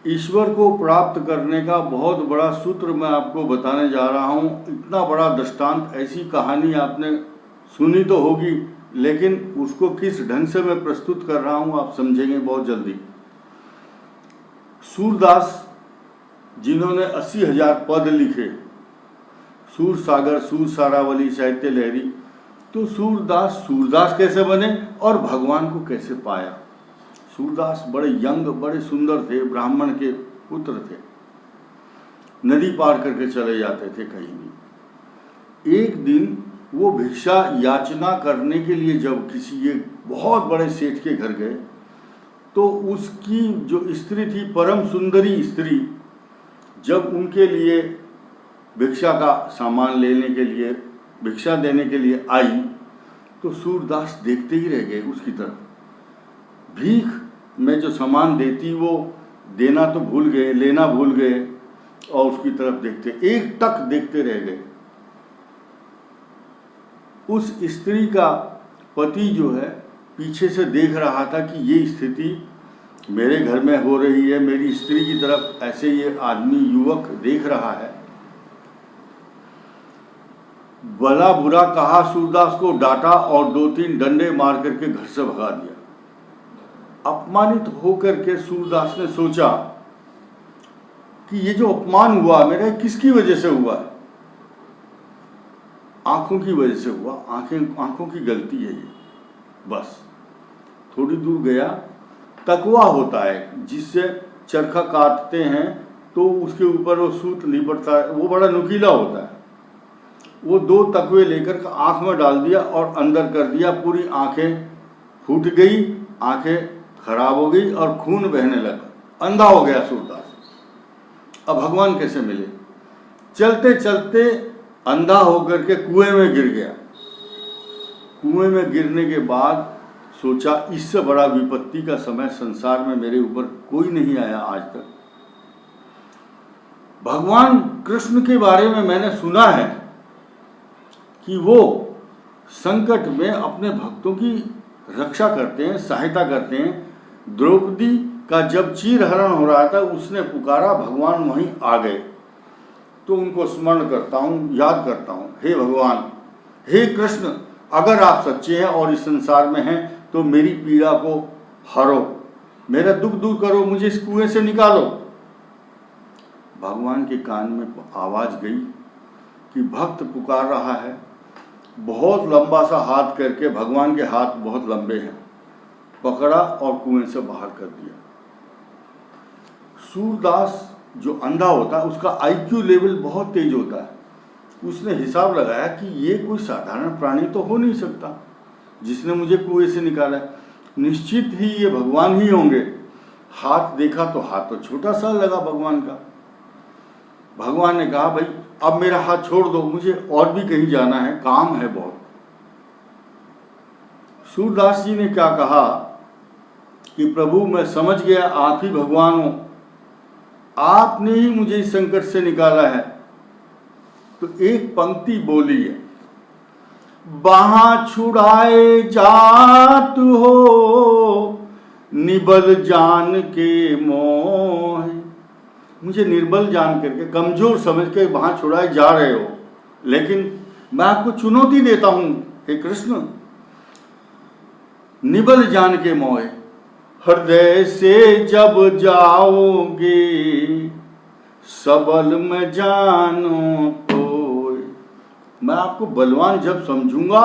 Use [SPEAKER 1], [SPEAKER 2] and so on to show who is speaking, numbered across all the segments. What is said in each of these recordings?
[SPEAKER 1] ईश्वर को प्राप्त करने का बहुत बड़ा सूत्र मैं आपको बताने जा रहा हूँ। इतना बड़ा दृष्टांत, ऐसी कहानी आपने सुनी तो होगी, लेकिन उसको किस ढंग से मैं प्रस्तुत कर रहा हूँ आप समझेंगे बहुत जल्दी। सूरदास जिन्होंने 80,000 पद लिखे, सूर सागर, सूर सारावली, साहित्य लहरी, तो सूरदास कैसे बने और भगवान को कैसे पाया। सूरदास बड़े यंग, बड़े सुंदर थे, ब्राह्मण के पुत्र थे, नदी पार करके चले जाते थे कहीं भी। एक दिन वो भिक्षा याचना करने के लिए जब किसी एक बहुत बड़े सेठ के घर गए, तो उसकी जो स्त्री थी, परम सुंदरी स्त्री, जब उनके लिए भिक्षा का सामान लेने के लिए, भिक्षा देने के लिए आई, तो सूरदास देखते ही रह गए उसकी तरफ। भीख में जो सामान देती वो देना तो भूल गए, लेना भूल गए, और उसकी तरफ देखते, एक टक देखते रह गए। उस स्त्री का पति जो है पीछे से देख रहा था कि ये स्थिति मेरे घर में हो रही है, मेरी स्त्री की तरफ ऐसे ये आदमी, युवक देख रहा है। भला बुरा कहा, सूरदास को डांटा और 2-3 डंडे मार करके घर से भगा दिया। अपमानित होकर के सूरदास ने सोचा कि ये जो अपमान हुआ मेरा, किसकी वजह से हुआ है। आंखों की वजह से हुआ, आंखों की गलती है ये। बस थोड़ी दूर गया, तकवा होता है जिससे चरखा काटते हैं तो उसके ऊपर वो सूत लिपटता है, वो बड़ा नुकीला होता है। वो 2 तकवे लेकर आंख में डाल दिया और अंदर कर दिया, पूरी आंखें फूट गई, आंखें खराब हो गई और खून बहने लगा, अंधा हो गया सूरदास। अब भगवान कैसे मिले। चलते चलते अंधा होकर के कुएं में गिर गया। कुएं में गिरने के बाद सोचा, इससे बड़ा विपत्ति का समय संसार में मेरे ऊपर कोई नहीं आया आज तक। भगवान कृष्ण के बारे में मैंने सुना है कि वो संकट में अपने भक्तों की रक्षा करते हैं, सहायता करते हैं। द्रौपदी का जब चीरहरण हो रहा था, उसने पुकारा, भगवान वहीं आ गए। तो उनको स्मरण करता हूँ, याद करता हूँ, हे भगवान, हे कृष्ण, अगर आप सच्चे हैं और इस संसार में हैं तो मेरी पीड़ा को हरो, मेरा दुख दूर करो, मुझे इस कुएं से निकालो। भगवान के कान में आवाज गई कि भक्त पुकार रहा है। बहुत लंबा सा हाथ करके, भगवान के हाथ बहुत लंबे हैं, पकड़ा और कुएं से बाहर कर दिया। सूरदास जो अंधा होता है उसका IQ लेवल बहुत तेज होता है। उसने हिसाब लगाया कि ये कोई साधारण प्राणी तो हो नहीं सकता जिसने मुझे कुएं से निकाला, निश्चित ही ये भगवान ही होंगे। हाथ देखा तो हाथ तो छोटा सा लगा भगवान का। भगवान ने कहा, भाई अब मेरा हाथ छोड़ दो, मुझे और भी कहीं जाना है, काम है बहुत। सूरदास जी ने क्या कहा कि प्रभु मैं समझ गया आप ही भगवान हो, आपने ही मुझे इस संकट से निकाला है। तो एक पंक्ति बोली है, बाहाँ छुड़ाए जात हो निबल जान के मोह। मुझे निर्बल जान करके, कमजोर समझ के बाहाँ छुड़ाए जा रहे हो, लेकिन मैं आपको चुनौती देता हूं, हे कृष्ण, निबल जान के मोह, हृदय से जब जाओगे सबल में जानो तो। मैं आपको बलवान जब समझूंगा,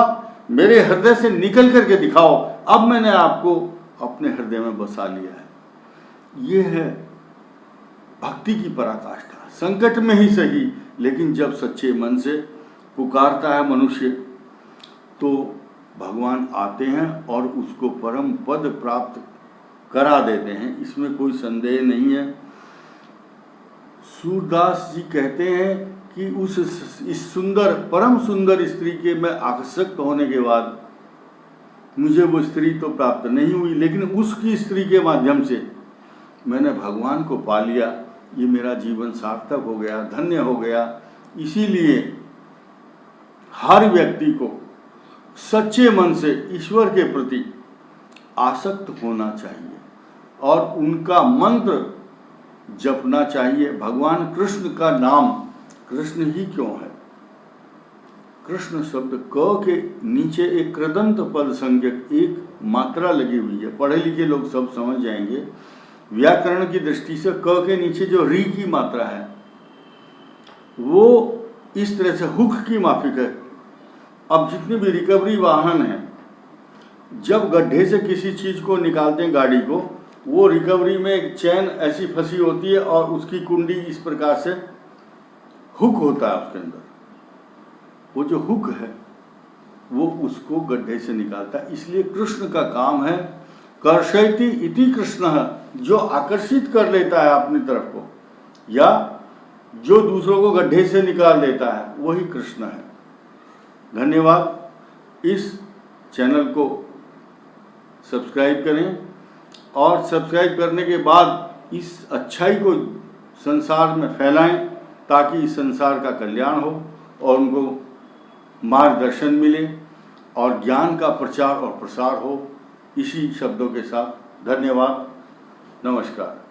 [SPEAKER 1] मेरे हृदय से निकल करके दिखाओ। अब मैंने आपको अपने हृदय में बसा लिया है। ये है भक्ति की पराकाष्ठा। संकट में ही सही, लेकिन जब सच्चे मन से पुकारता है मनुष्य तो भगवान आते हैं और उसको परम पद प्राप्त करा देते हैं, इसमें कोई संदेह नहीं है। सूरदास जी कहते हैं कि इस सुंदर, परम सुंदर स्त्री के मैं आसक्त होने के बाद मुझे वो स्त्री तो प्राप्त नहीं हुई, लेकिन उसकी स्त्री के माध्यम से मैंने भगवान को पा लिया। ये मेरा जीवन सार्थक हो गया, धन्य हो गया। इसीलिए हर व्यक्ति को सच्चे मन से ईश्वर के प्रति आसक्त होना चाहिए और उनका मंत्र जपना चाहिए। भगवान कृष्ण का नाम कृष्ण ही क्यों है? कृष्ण शब्द क के नीचे एक कृदंत पद संज्ञक एक मात्रा लगी हुई है। पढ़े लिखे लोग सब समझ जाएंगे। व्याकरण की दृष्टि से क के नीचे जो री की मात्रा है वो इस तरह से हुक की माफिक है। अब जितने भी रिकवरी वाहन हैं, जब गड्ढे से किसी चीज को निकालते हैं, गाड़ी को, वो रिकवरी में एक चैन ऐसी फंसी होती है और उसकी कुंडी इस प्रकार से हुक होता है उसके अंदर। वो जो हुक है वो उसको गड्ढे से निकालता है। इसलिए कृष्ण का काम है कर्षयति इति कृष्ण, जो आकर्षित कर लेता है अपनी तरफ को या जो दूसरों को गड्ढे से निकाल देता है, वही कृष्ण है। धन्यवाद। इस चैनल को सब्सक्राइब करें और सब्सक्राइब करने के बाद इस अच्छाई को संसार में फैलाएं ताकि इस संसार का कल्याण हो और उनको मार्गदर्शन मिले और ज्ञान का प्रचार और प्रसार हो। इसी शब्दों के साथ धन्यवाद, नमस्कार।